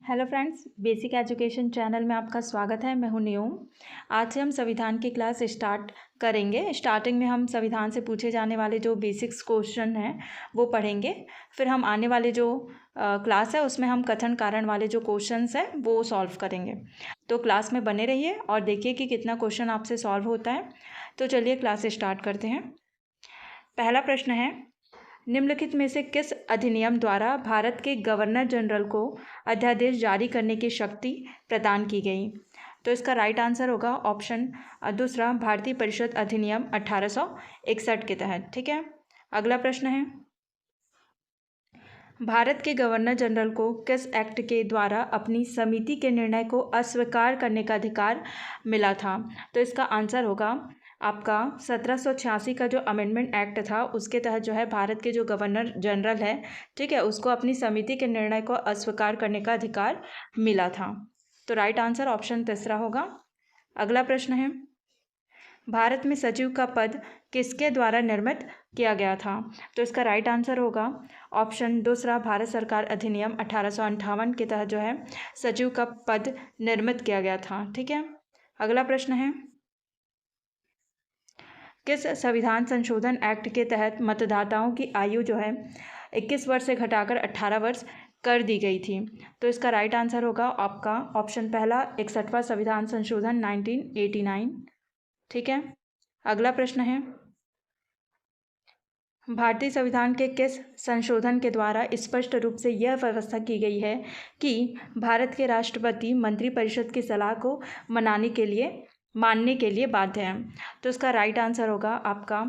Hello friends, basic education channel में आपका स्वागत है। मैं हूं न्यूम। आज से हम संविधान की क्लास स्टार्ट करेंगे। स्टार्टिंग में हम संविधान से पूछे जाने वाले जो बेसिक्स क्वेश्चन हैं वो पढ़ेंगे। फिर हम आने वाले जो क्लास है उसमें हम कथन कारण वाले जो क्वेश्चंस हैं वो सॉल्व करेंगे। तो क्लास में बने रहिए और देखिए कि कितना क्वेश्चन आपसे सॉल्व होता है। तो चलिए क्लास स्टार्ट करते हैं। पहला प्रश्न है, निम्नलिखित में से किस अधिनियम द्वारा भारत के गवर्नर जनरल को अध्यादेश जारी करने की शक्ति प्रदान की गई? तो इसका राइट आंसर होगा ऑप्शन दूसरा, भारतीय परिषद अधिनियम 1861 के तहत। ठीक है। अगला प्रश्न है, भारत के गवर्नर जनरल को किस एक्ट के द्वारा अपनी समिति के निर्णय को अस्वीकार करने का अधिकार मिला था? तो इसका आंसर होगा आपका 1786 का जो अमेंडमेंट एक्ट था उसके तहत जो है भारत के जो गवर्नर जनरल है, ठीक है, उसको अपनी समिति के निर्णय को अस्वीकार करने का अधिकार मिला था। तो राइट आंसर ऑप्शन तीसरा होगा। अगला प्रश्न है, भारत में सचिव का पद किसके द्वारा निर्मित किया गया था? तो इसका राइट आंसर होगा ऑप्शन दूसरा, भारत सरकार अधिनियम 1858 के तहत जो है सचिव का पद निर्मित किया गया था। ठीक है। अगला प्रश्न है, किस संविधान संशोधन एक्ट के तहत मतदाताओं की आयु जो है 21 वर्ष से घटाकर 18 वर्ष कर दी गई थी? तो इसका राइट आंसर होगा आपका ऑप्शन पहला, 61वां संविधान संशोधन 1989। ठीक है। अगला प्रश्न है, भारतीय संविधान के किस संशोधन के द्वारा स्पष्ट रूप से यह व्यवस्था की गई है कि भारत के राष्ट्रपति मंत्रिपरिषद की सलाह को मानने के लिए बाध्य हैं? तो इसका राइट आंसर होगा आपका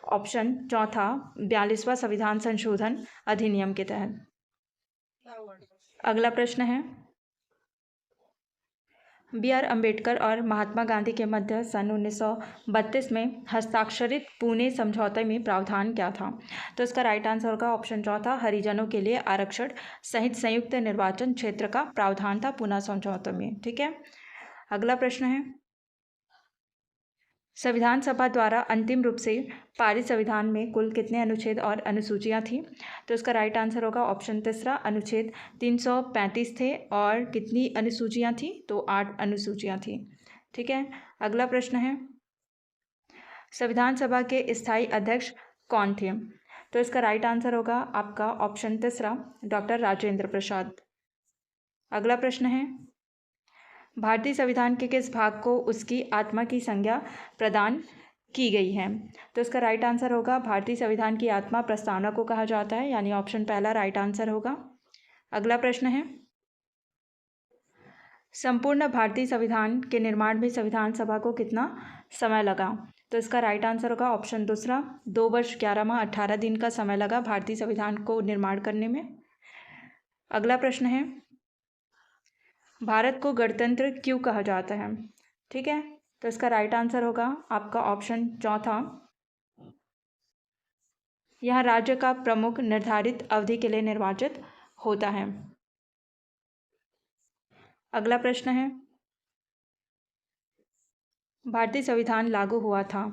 ऑप्शन चौथा, 42वां संविधान संशोधन अधिनियम के तहत। अगला प्रश्न है, B.R. अम्बेडकर और महात्मा गांधी के मध्य सन 1932 में हस्ताक्षरित पुणे समझौते में प्रावधान क्या था? तो इसका राइट आंसर होगा ऑप्शन चौथा, हरिजनों के लिए आरक्षण सहित संयुक्त निर्वाचन क्षेत्र का प्रावधान था पुणे समझौते में। ठीक है। अगला प्रश्न है, संविधान सभा द्वारा अंतिम रूप से पारित संविधान में कुल कितने अनुच्छेद और अनुसूचियां थीं? तो इसका राइट आंसर होगा ऑप्शन तीसरा, अनुच्छेद 335 थे। और कितनी अनुसूचियां थीं? तो 8 अनुसूचियां थीं। ठीक है। अगला प्रश्न है, संविधान सभा के स्थायी अध्यक्ष कौन थे? तो इसका राइट आंसर होगा आपका ऑप्शन तीसरा, डॉक्टर राजेंद्र प्रसाद। अगला प्रश्न है, भारतीय संविधान के किस भाग को उसकी आत्मा की संज्ञा प्रदान की गई है? तो इसका राइट आंसर होगा भारतीय संविधान की आत्मा प्रस्तावना को कहा जाता है, यानी ऑप्शन पहला राइट आंसर होगा। अगला प्रश्न है, संपूर्ण भारतीय संविधान के निर्माण में संविधान सभा को कितना समय लगा? तो इसका राइट आंसर होगा ऑप्शन दूसरा, 2 वर्ष 11 माह 18 दिन का समय लगा भारतीय संविधान को निर्माण करने में। अगला प्रश्न है, भारत को गणतंत्र क्यों कहा जाता है? ठीक है। तो इसका राइट आंसर होगा आपका ऑप्शन चौथा, यह राज्य का प्रमुख निर्धारित अवधि के लिए निर्वाचित होता है। अगला प्रश्न है, भारतीय संविधान लागू हुआ था?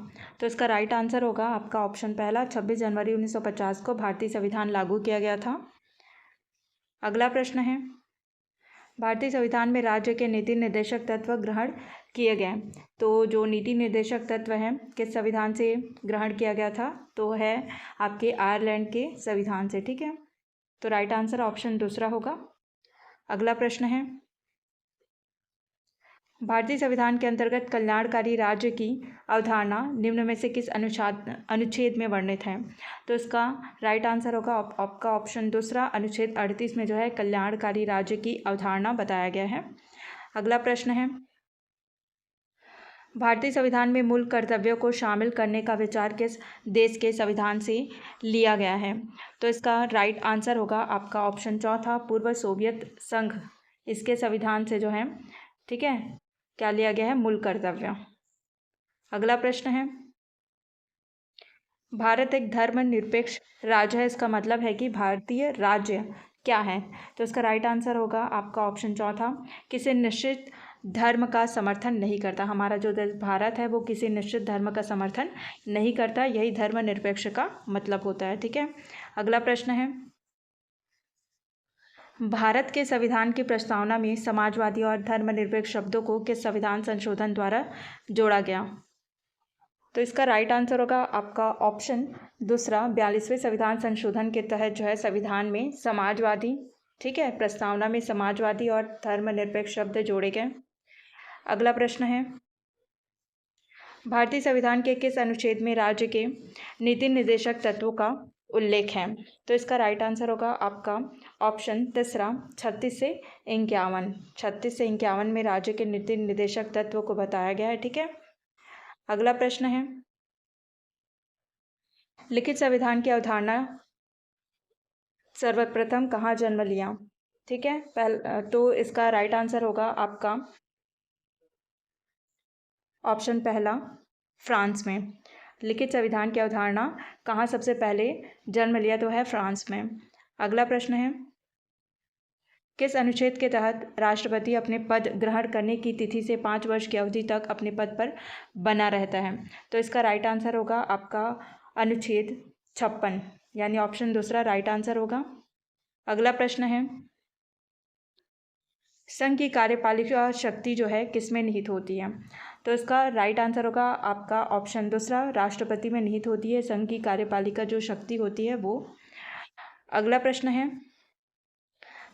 तो इसका राइट आंसर होगा आपका ऑप्शन पहला, 26 जनवरी 1950 को भारतीय संविधान लागू किया गया था। अगला प्रश्न है, भारतीय संविधान में राज्य के नीति निर्देशक तत्व ग्रहण किए गए। तो जो नीति निर्देशक तत्व हैं किस संविधान से ग्रहण किया गया था? तो है आपके आयरलैंड के संविधान से। ठीक है। तो राइट आंसर ऑप्शन दूसरा होगा। अगला प्रश्न है, भारतीय संविधान के अंतर्गत कल्याणकारी राज्य की अवधारणा निम्न में से किस अनुच्छेद में वर्णित है? तो इसका राइट आंसर होगा आपका ऑप्शन दूसरा, अनुच्छेद 38 में जो है कल्याणकारी राज्य की अवधारणा बताया गया है। अगला प्रश्न है, भारतीय संविधान में मूल कर्तव्यों को शामिल करने का विचार किस देश के संविधान से लिया गया है? तो इसका राइट आंसर होगा आपका ऑप्शन चौथा, पूर्व सोवियत संघ, इसके संविधान से जो है, ठीक है, क्या लिया गया है? मूल कर्तव्य। अगला प्रश्न है, भारत एक धर्मनिरपेक्ष राज्य है, इसका मतलब है कि भारतीय राज्य क्या है? तो इसका राइट आंसर होगा आपका ऑप्शन चौथा, किसी निश्चित धर्म का समर्थन नहीं करता। हमारा जो देश भारत है वो किसी निश्चित धर्म का समर्थन नहीं करता, यही धर्मनिरपेक्ष का मतलब होता है। ठीक है। अगला प्रश्न है, भारत के संविधान की प्रस्तावना में समाजवादी और धर्मनिरपेक्ष शब्दों को किस संविधान संशोधन द्वारा जोड़ा गया? तो इसका राइट आंसर होगा आपका ऑप्शन दूसरा, 42वें संविधान संशोधन के तहत जो है संविधान में समाजवादी, ठीक है, प्रस्तावना में समाजवादी और धर्मनिरपेक्ष शब्द जोड़े गए। अगला प्रश्न है, भारतीय संविधान के किस अनुच्छेद में राज्य के नीति निर्देशक तत्वों का उल्लेख है? तो इसका राइट आंसर होगा आपका ऑप्शन तीसरा, 36 से 51। 36 से 51 में राज्य के नीति निर्देशक तत्वों को बताया गया है, ठीक है। अगला प्रश्न है, लिखित संविधान की अवधारणा सर्वप्रथम कहाँ जन्म लिया? ठीक है, तो इसका राइट आंसर होगा आपका ऑप्शन पहला, फ्रांस में। लिखित संविधान की अवधारणा कहाँ सबसे पहले जन्म लिया? तो है फ्रांस में। अगला प्रश्न है, किस अनुच्छेद के तहत राष्ट्रपति अपने पद ग्रहण करने की तिथि से 5 वर्ष की अवधि तक अपने पद पर बना रहता है? तो इसका राइट आंसर होगा आपका अनुच्छेद 56, यानी ऑप्शन दूसरा राइट आंसर होगा। अगला प्रश्न है, संघ की कार्यपालिका शक्ति जो है किस में निहित होती है? तो इसका राइट आंसर होगा आपका ऑप्शन दूसरा, राष्ट्रपति में निहित होती है संघ की कार्यपालिका जो शक्ति होती है वो। अगला प्रश्न है,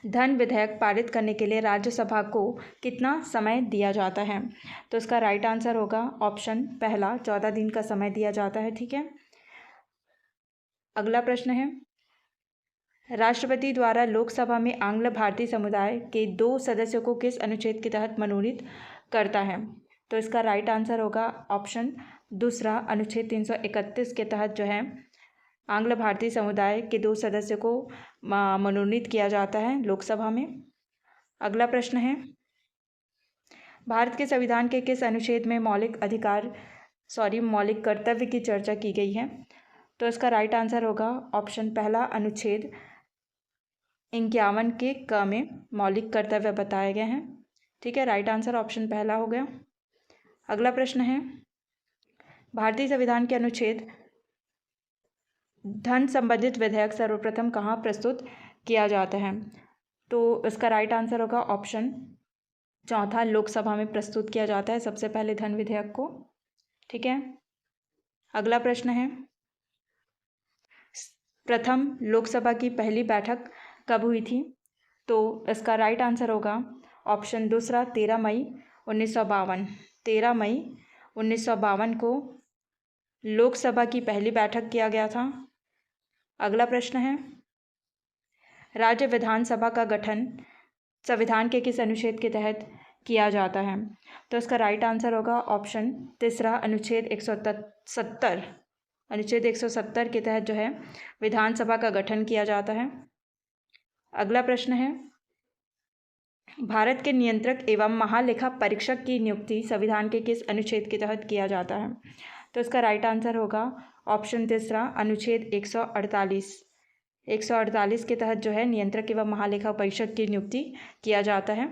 धन विधेयक पारित करने के लिए राज्यसभा को कितना समय दिया जाता है? तो इसका राइट आंसर होगा ऑप्शन पहला, 14 दिन का समय दिया जाता है, ठीक है। अगला प्रश्न है, राष्ट्रपति द्वारा लोकसभा में आंग्ल भारतीय समुदाय के 2 सदस्यों को किस अनुच्छेद के तहत मनोनीत करता है? तो इसका राइट आंसर होगा ऑप्शन दूसरा, अनुच्छेद 331 के तहत जो है आंग्ल भारतीय समुदाय के 2 सदस्यों को मनोनीत किया जाता है लोकसभा में। अगला प्रश्न है, भारत के संविधान के किस अनुच्छेद में मौलिक कर्तव्य की चर्चा की गई है? तो इसका राइट आंसर होगा ऑप्शन पहला, अनुच्छेद 51 के क में मौलिक कर्तव्य बताए गए हैं, ठीक है। राइट आंसर ऑप्शन पहला हो गया। अगला प्रश्न है, भारतीय संविधान के अनुच्छेद धन संबंधित विधेयक सर्वप्रथम कहाँ प्रस्तुत किया जाता है? तो इसका राइट आंसर होगा ऑप्शन चौथा, लोकसभा में प्रस्तुत किया जाता है सबसे पहले धन विधेयक को, ठीक है। अगला प्रश्न है, प्रथम लोकसभा की पहली बैठक कब हुई थी? तो इसका राइट आंसर होगा ऑप्शन दूसरा, 13 मई 1952। 13 मई 1952 को लोकसभा की पहली बैठक किया गया था। अगला प्रश्न है, राज्य विधानसभा का गठन संविधान के किस अनुच्छेद के तहत किया जाता है? तो इसका राइट आंसर होगा ऑप्शन तीसरा, अनुच्छेद 170। अनुच्छेद 170 के तहत जो है विधानसभा का गठन किया जाता है। अगला प्रश्न है, भारत के नियंत्रक एवं महालेखा परीक्षक की नियुक्ति संविधान के किस अनुच्छेद के तहत किया जाता है? तो इसका राइट आंसर होगा ऑप्शन तीसरा, अनुच्छेद 148। 148 के तहत जो है नियंत्रक एवं महालेखा परीक्षक की नियुक्ति किया जाता है।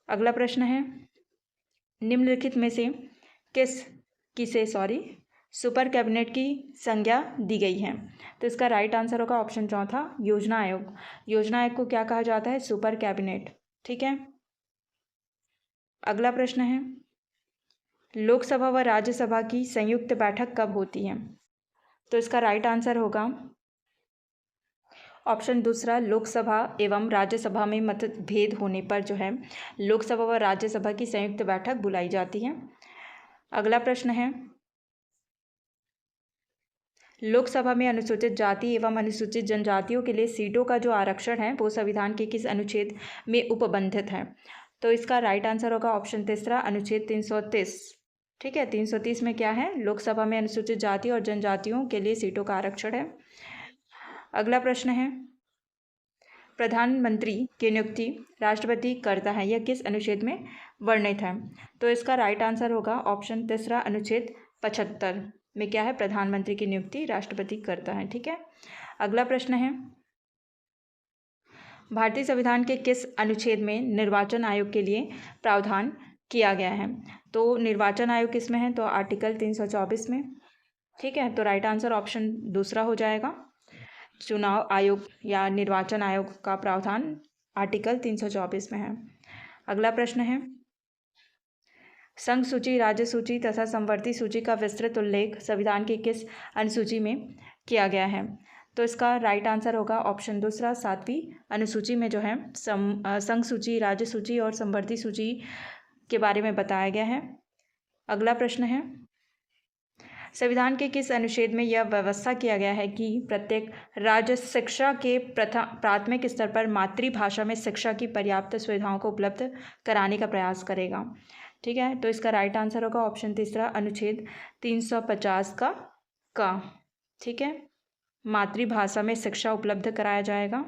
अगला प्रश्न है, निम्नलिखित में से किसे सुपर कैबिनेट की संज्ञा दी गई है? तो इसका राइट आंसर होगा ऑप्शन चौथा, योजना आयोग। योजना आयोग को क्या कहा जाता है? सुपर कैबिनेट, ठीक है। अगला प्रश्न है, लोकसभा व राज्यसभा की संयुक्त बैठक कब होती है? तो इसका राइट आंसर होगा ऑप्शन दूसरा, लोकसभा एवं राज्यसभा में मतभेद होने पर जो है लोकसभा व राज्यसभा की संयुक्त बैठक बुलाई जाती है। अगला प्रश्न है, लोकसभा में अनुसूचित जाति एवं अनुसूचित जनजातियों के लिए सीटों का जो आरक्षण है वो संविधान के किस अनुच्छेद में उपबंधित है? तो इसका राइट आंसर होगा ऑप्शन तीसरा, अनुच्छेद 330, ठीक है। 330 में क्या है? लोकसभा में अनुसूचित जाति और जनजातियों के लिए सीटों का आरक्षण है। अगला प्रश्न है, प्रधानमंत्री की नियुक्ति राष्ट्रपति करता है, यह किस अनुच्छेद में वर्णित है? तो इसका राइट आंसर होगा ऑप्शन तीसरा, अनुच्छेद 75 में क्या है? प्रधानमंत्री की नियुक्ति राष्ट्रपति करता है, ठीक है। अगला प्रश्न है, भारतीय संविधान के किस अनुच्छेद में निर्वाचन आयोग के लिए प्रावधान किया गया है? तो निर्वाचन आयोग किस में है? तो आर्टिकल 324 में, ठीक है। तो राइट आंसर ऑप्शन दूसरा हो जाएगा। चुनाव आयोग या निर्वाचन आयोग का प्रावधान आर्टिकल 324 में है। अगला प्रश्न है, संघ सूची, राज्य सूची तथा समवर्ती सूची का विस्तृत उल्लेख संविधान की किस अनुसूची में किया गया है? तो इसका राइट आंसर होगा ऑप्शन दूसरा, 7वीं अनुसूची में जो है संघ सूची, राज्य सूची और समवर्ती सूची के बारे में बताया गया है। अगला प्रश्न है, संविधान के किस अनुच्छेद में यह व्यवस्था किया गया है कि प्रत्येक राज्य शिक्षा के प्राथमिक स्तर पर मातृभाषा में शिक्षा की पर्याप्त सुविधाओं को उपलब्ध कराने का प्रयास करेगा? ठीक है, तो इसका राइट आंसर होगा ऑप्शन तीसरा, अनुच्छेद 350 का। ठीक है, मातृभाषा में शिक्षा उपलब्ध कराया जाएगा।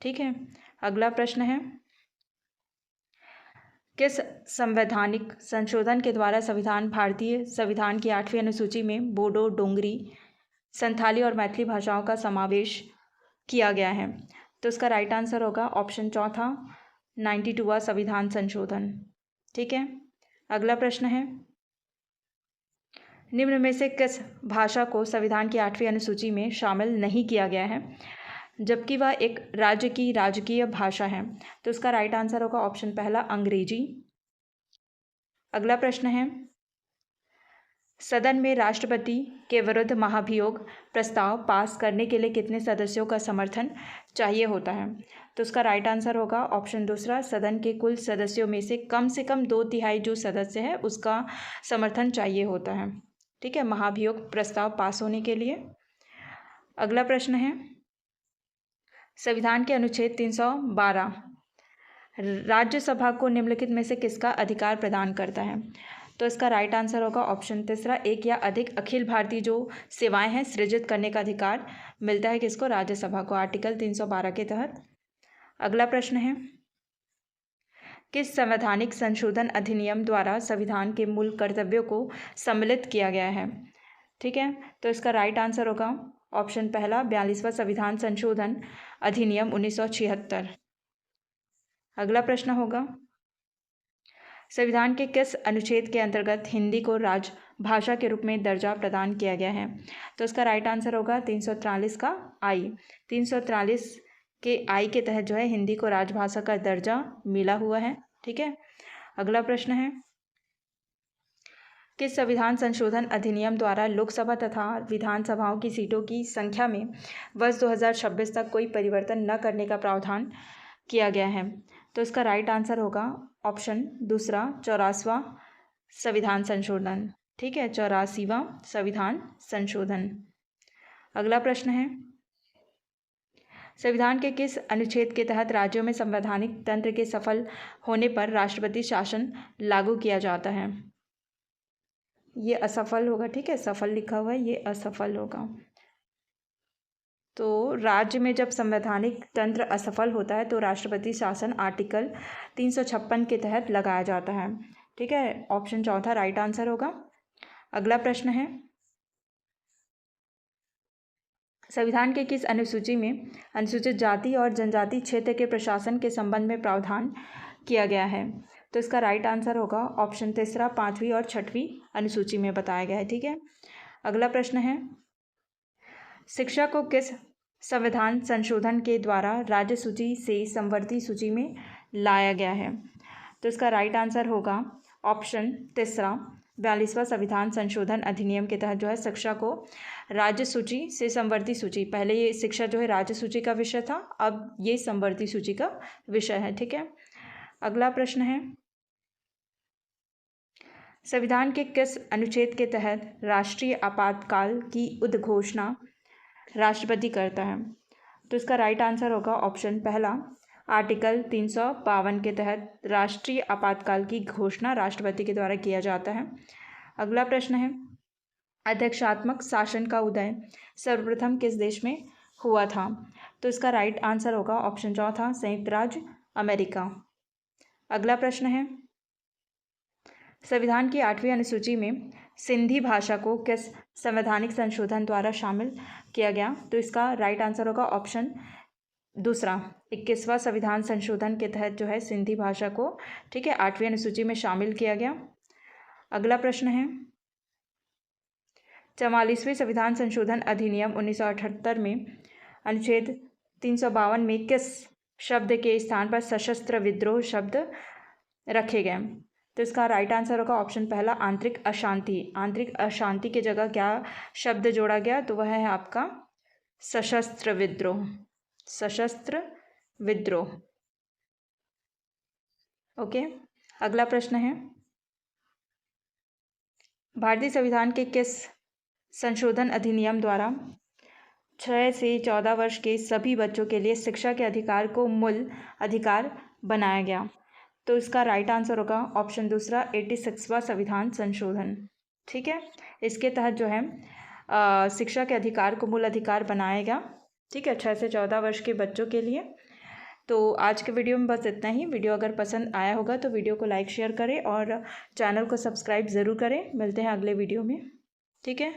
ठीक है, अगला प्रश्न है, किस संवैधानिक संशोधन के द्वारा भारतीय संविधान की 8वीं अनुसूची में बोडो, डोंगरी, संथाली और मैथिली भाषाओं का समावेश किया गया है? तो इसका राइट आंसर होगा ऑप्शन चौथा, 92वां संविधान संशोधन। ठीक है, अगला प्रश्न है, निम्न में से किस भाषा को संविधान की 8वीं अनुसूची में शामिल नहीं किया गया है जबकि वह एक राज्य की राजकीय भाषा है? तो इसका राइट आंसर होगा ऑप्शन पहला, अंग्रेजी। अगला प्रश्न है, सदन में राष्ट्रपति के विरुद्ध महाभियोग प्रस्ताव पास करने के लिए कितने सदस्यों का समर्थन चाहिए होता है? तो उसका राइट आंसर होगा ऑप्शन दूसरा, सदन के कुल सदस्यों में से कम 2/3 जो सदस्य है उसका समर्थन चाहिए होता है। ठीक है, महाभियोग प्रस्ताव पास होने के लिए। अगला प्रश्न है, संविधान के अनुच्छेद 312 राज्यसभा को निम्नलिखित में से किसका अधिकार प्रदान करता है? तो इसका राइट आंसर होगा ऑप्शन तीसरा, एक या अधिक अखिल भारतीय जो सेवाएं हैं सृजित करने का अधिकार मिलता है किसको? राज्यसभा को, आर्टिकल 312 के तहत। अगला प्रश्न है, किस संवैधानिक संशोधन अधिनियम द्वारा संविधान के मूल कर्तव्यों को सम्मिलित किया गया है? ठीक है, तो इसका राइट आंसर होगा ऑप्शन पहला, 42वां संविधान संशोधन अधिनियम 1976। अगला प्रश्न होगा, संविधान के किस अनुच्छेद के अंतर्गत हिंदी को राजभाषा के रूप में दर्जा प्रदान किया गया है? तो इसका राइट आंसर होगा 343 का आई। 343 के आई के तहत जो है हिंदी को राजभाषा का दर्जा मिला हुआ है। ठीक है, अगला प्रश्न है, किस संविधान संशोधन अधिनियम द्वारा लोकसभा तथा विधानसभाओं की सीटों की संख्या में वर्ष 2026 तक कोई परिवर्तन न करने का प्रावधान किया गया है? तो इसका राइट आंसर होगा ऑप्शन दूसरा, 84वां संविधान संशोधन। ठीक है, 84वां संविधान संशोधन। अगला प्रश्न है, संविधान के किस अनुच्छेद के तहत राज्यों में संवैधानिक तंत्र के सफल होने पर राष्ट्रपति शासन लागू किया जाता है? ये असफल होगा। ठीक है, सफल लिखा हुआ है, ये असफल होगा। तो राज्य में जब संवैधानिक तंत्र असफल होता है तो राष्ट्रपति शासन आर्टिकल 356 के तहत लगाया जाता है। ठीक है, ऑप्शन चौथा राइट आंसर होगा। अगला प्रश्न है, संविधान के किस अनुसूची में अनुसूचित जाति और जनजाति क्षेत्र के प्रशासन के संबंध में प्रावधान किया गया है? तो इसका राइट आंसर होगा ऑप्शन तीसरा, 5वीं और 6वीं अनुसूची में बताया गया है। ठीक है, अगला प्रश्न है, शिक्षा को किस संविधान संशोधन के द्वारा राज्य सूची से समवर्ती सूची में लाया गया है? तो इसका राइट आंसर होगा ऑप्शन तीसरा, 42वां संविधान संशोधन अधिनियम के तहत जो है शिक्षा को राज्य सूची से समवर्ती सूची, पहले ये शिक्षा जो है राज्य सूची का विषय था, अब ये समवर्ती सूची का विषय है। ठीक है, अगला प्रश्न है, संविधान के किस अनुच्छेद के तहत राष्ट्रीय आपातकाल की उद्घोषणा राष्ट्रपति करता है? तो इसका राइट आंसर होगा ऑप्शन पहला, आर्टिकल 352 के तहत राष्ट्रीय आपातकाल की घोषणा राष्ट्रपति के द्वारा किया जाता है। अगला प्रश्न है, अध्यक्षात्मक शासन का उदय सर्वप्रथम किस देश में हुआ था? तो इसका राइट आंसर होगा ऑप्शन चौथा, संयुक्त राज्य अमेरिका। अगला प्रश्न है, संविधान की 8वीं अनुसूची में सिंधी भाषा को किस संवैधानिक संशोधन द्वारा शामिल किया गया? तो इसका राइट आंसर होगा ऑप्शन दूसरा, 21वां संविधान संशोधन के तहत जो है सिंधी भाषा को, ठीक है, 8वीं अनुसूची में शामिल किया गया। अगला प्रश्न है, 44वें संविधान संशोधन अधिनियम 1978 में अनुच्छेद 352 में किस शब्द के स्थान पर सशस्त्र विद्रोह शब्द रखे गए? तो इसका राइट आंसर होगा ऑप्शन पहला, आंतरिक अशांति। आंतरिक अशांति की जगह क्या शब्द जोड़ा गया? तो वह है आपका सशस्त्र विद्रोह। सशस्त्र विद्रोह। ओके, अगला प्रश्न है, भारतीय संविधान के किस संशोधन अधिनियम द्वारा 6 से 14 वर्ष के सभी बच्चों के लिए शिक्षा के अधिकार को मूल अधिकार बनाया गया? तो इसका राइट आंसर होगा ऑप्शन दूसरा, 86वां संविधान संशोधन। ठीक है, इसके तहत जो है शिक्षा के अधिकार को मूल अधिकार बनाया गया। ठीक है, 6 से 14 वर्ष के बच्चों के लिए। तो आज के वीडियो में बस इतना ही। वीडियो अगर पसंद आया होगा तो वीडियो को लाइक शेयर करें और चैनल को सब्सक्राइब ज़रूर करें। मिलते हैं अगले वीडियो में। ठीक है।